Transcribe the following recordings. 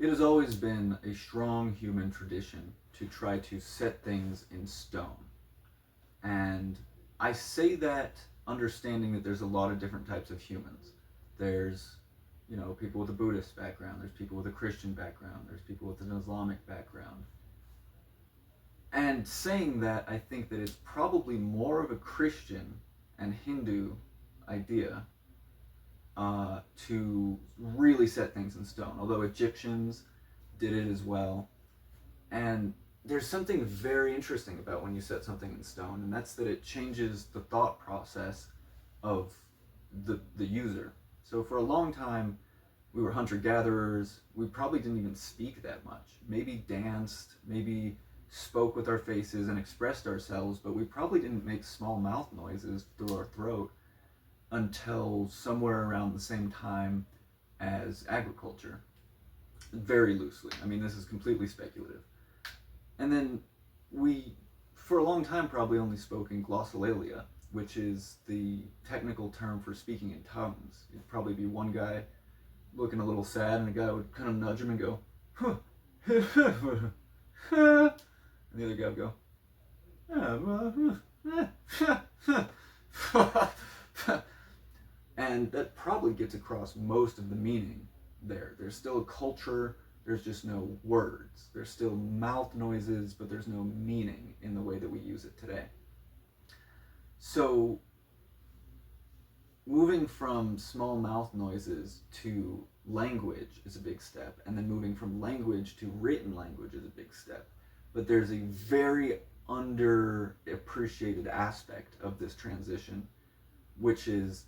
It has always been a strong human tradition to try to set things in stone. And I say that understanding that there's a lot of different types of humans. There's, people with a Buddhist background, there's people with a Christian background, there's people with an Islamic background. And saying that, I think that it's probably more of a Christian and Hindu idea to really set things in stone, although Egyptians did it as well. And there's something very interesting about when you set something in stone, and that's that it changes the thought process of the user. So for a long time, we were hunter-gatherers. We probably didn't even speak that much. Maybe danced, maybe spoke with our faces and expressed ourselves, but we probably didn't make small mouth noises through our throat until somewhere around the same time as agriculture. Very loosely. I mean, this is completely speculative. And then we, for a long time, probably only spoke in glossolalia, which is the technical term for speaking in tongues. It'd probably be one guy looking a little sad, and a guy would kind of nudge him and go, huh, and the other guy would go, and that probably gets across most of the meaning there. There's still a culture, there's just no words. There's still mouth noises, but there's no meaning in the way that we use it today. So, moving from small mouth noises to language is a big step, and then moving from language to written language is a big step. But there's a very underappreciated aspect of this transition, which is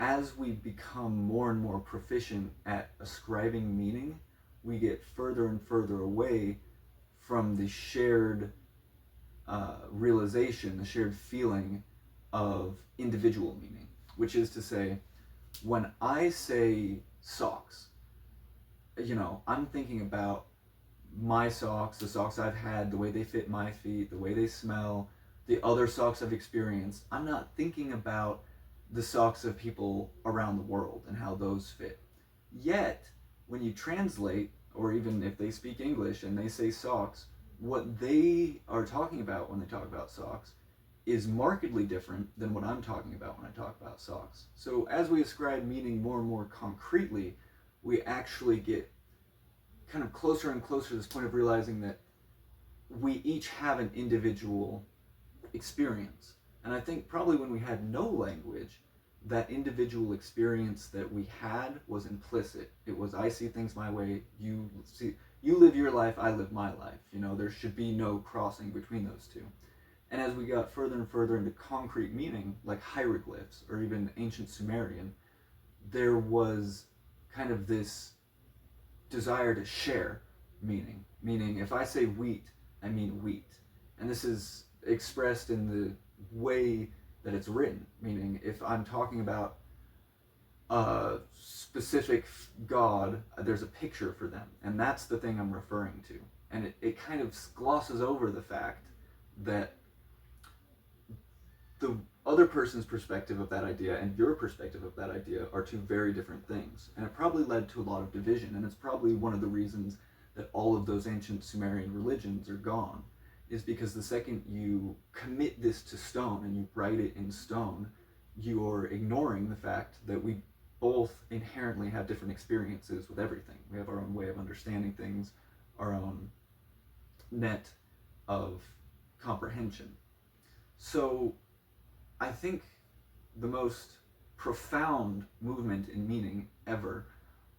as we become more and more proficient at ascribing meaning, we get further and further away from the shared realization, the shared feeling of individual meaning. Which is to say, when I say socks, I'm thinking about my socks, the socks I've had, the way they fit my feet, the way they smell, the other socks I've experienced. I'm not thinking about the socks of people around the world and how those fit. Yet, when you translate, or even if they speak English and they say socks, what they are talking about when they talk about socks is markedly different than what I'm talking about when I talk about socks. So as we ascribe meaning more and more concretely, we actually get kind of closer and closer to this point of realizing that we each have an individual experience. And I think probably when we had no language, that individual experience that we had was implicit. It was, I see things my way, you live your life, I live my life. There should be no crossing between those two. And as we got further and further into concrete meaning, like hieroglyphs or even ancient Sumerian, there was kind of this desire to share meaning. Meaning, if I say wheat, I mean wheat. And this is expressed in the way that it's written. Meaning, if I'm talking about a specific god, there's a picture for them. And that's the thing I'm referring to. And it kind of glosses over the fact that the other person's perspective of that idea and your perspective of that idea are two very different things. And it probably led to a lot of division, and it's probably one of the reasons that all of those ancient Sumerian religions are gone, is because the second you commit this to stone and you write it in stone, you're ignoring the fact that we both inherently have different experiences with everything. We have our own way of understanding things, our own net of comprehension. So I think the most profound movement in meaning ever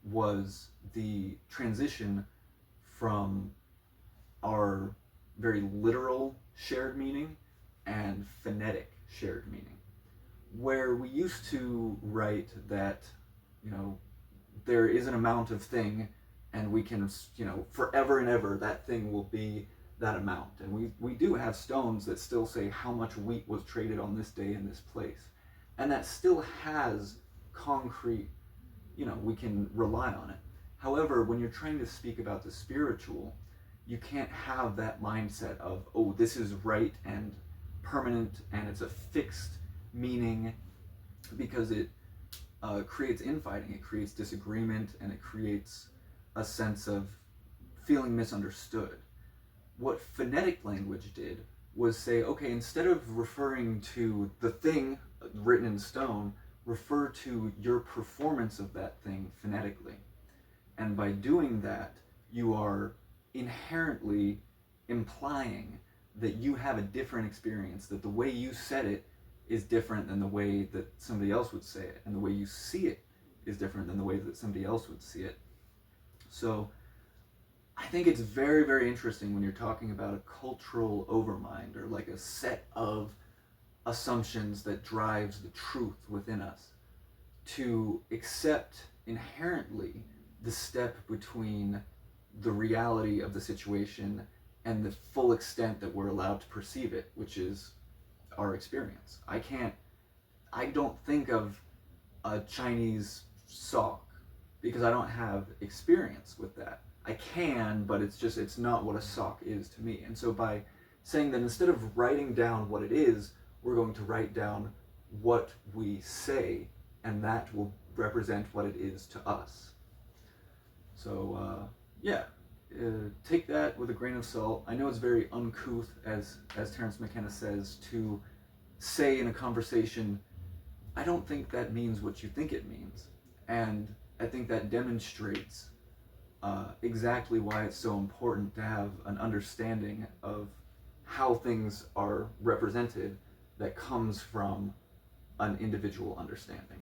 was the transition from our very literal shared meaning and phonetic shared meaning, where we used to write that, there is an amount of thing and we can, forever and ever that thing will be that amount. And we do have stones that still say how much wheat was traded on this day in this place. And that still has concrete, we can rely on it. However, when you're trying to speak about the spiritual, you can't have that mindset of, oh, this is right and permanent and it's a fixed meaning, because it creates infighting, it creates disagreement, and it creates a sense of feeling misunderstood. What phonetic language did was say, okay, instead of referring to the thing written in stone, refer to your performance of that thing phonetically. And by doing that, you are inherently implying that you have a different experience, that the way you said it is different than the way that somebody else would say it, and the way you see it is different than the way that somebody else would see it. So I think it's very, very interesting when you're talking about a cultural overmind, or like a set of assumptions that drives the truth within us, to accept inherently the step between the reality of the situation and the full extent that we're allowed to perceive it, which is our experience. I don't think of a Chinese sock because I don't have experience with that. I can, but it's not what a sock is to me. And so by saying that instead of writing down what it is, we're going to write down what we say, and that will represent what it is to us. So yeah, take that with a grain of salt. I know it's very uncouth, as Terence McKenna says, to say in a conversation, I don't think that means what you think it means. And I think that demonstrates exactly why it's so important to have an understanding of how things are represented that comes from an individual understanding.